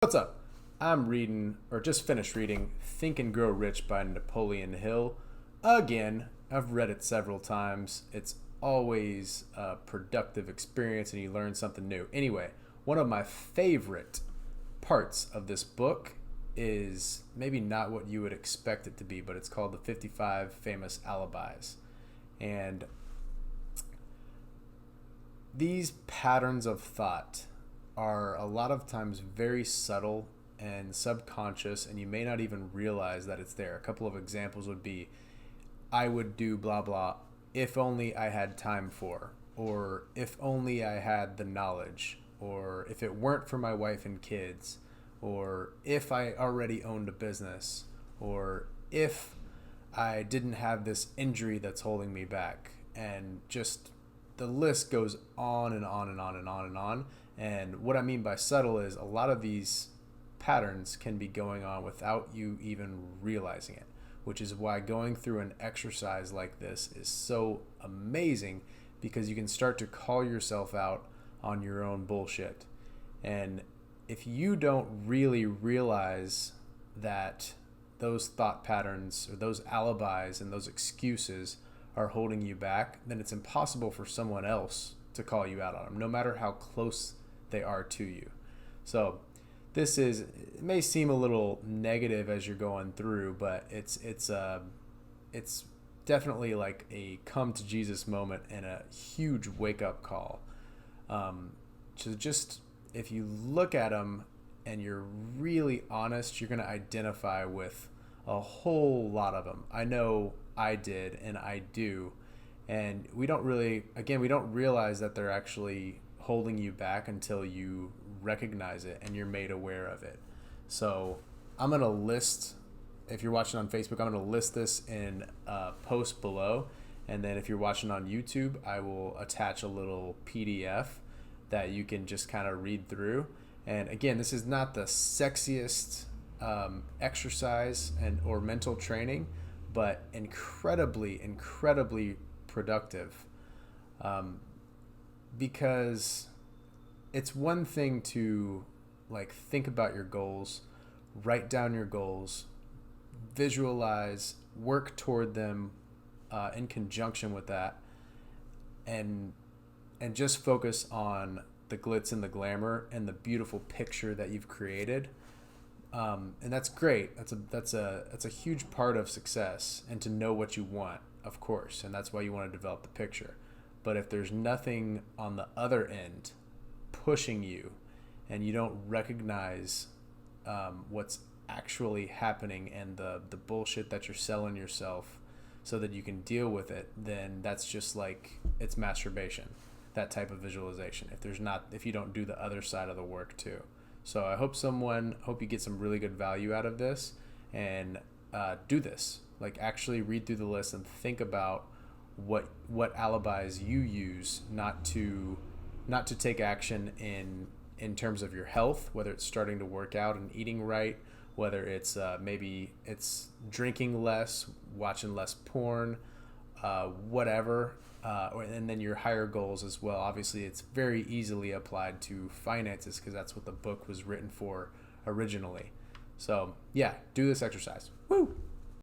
What's up? I'm reading, or just finished reading, Think and Grow Rich by Napoleon Hill. Again, I've read it several times. It's always a productive experience and you learn something new. Anyway, one of my favorite parts of this book is maybe not what you would expect it to be, but it's called The 55 Famous Alibis. And these patterns of thought are a lot of times very subtle and subconscious, and you may not even realize that it's there. A couple of examples would be, I would do blah blah if only I had time for, or if only I had the knowledge, or if it weren't for my wife and kids, or if I already owned a business, or if I didn't have this injury that's holding me back. And just the list goes on and on and on and on and on. And what I mean by subtle is a lot of these patterns can be going on without you even realizing it, which is why going through an exercise like this is so amazing, because you can start to call yourself out on your own bullshit. And if you don't really realize that those thought patterns or those alibis and those excuses are holding you back, then it's impossible for someone else to call you out on them, no matter how close they are to you. So it may seem a little negative as you're going through, but it's definitely like a come to Jesus moment and a huge wake up call. So just if you look at them and you're really honest, you're going to identify with a whole lot of them. I know I did and I do. And we don't realize that they're actually holding you back until you recognize it and you're made aware of it. So I'm going to list, if you're watching on Facebook, I'm going to list this in a post below. And then if you're watching on YouTube, I will attach a little PDF that you can just kind of read through. And again, this is not the sexiest exercise or mental training, but incredibly productive. Because it's one thing to think about your goals, write down your goals, visualize, work toward them in conjunction with that, and just focus on the glitz and the glamour and the beautiful picture that you've created. And that's great. That's a huge part of success, and to know what you want, of course, and that's why you want to develop the picture. But if there's nothing on the other end pushing you, and you don't recognize what's actually happening and the bullshit that you're selling yourself so that you can deal with it, then that's just like, it's masturbation, that type of visualization, if you don't do the other side of the work too. So I hope you get some really good value out of this, and do this. Actually read through the list and think about what alibis you use not to take action in terms of your health, whether it's starting to work out and eating right, whether it's maybe it's drinking less, watching less porn, whatever. And then your higher goals as well. Obviously, it's very easily applied to finances because that's what the book was written for originally. So yeah, do this exercise. Woo!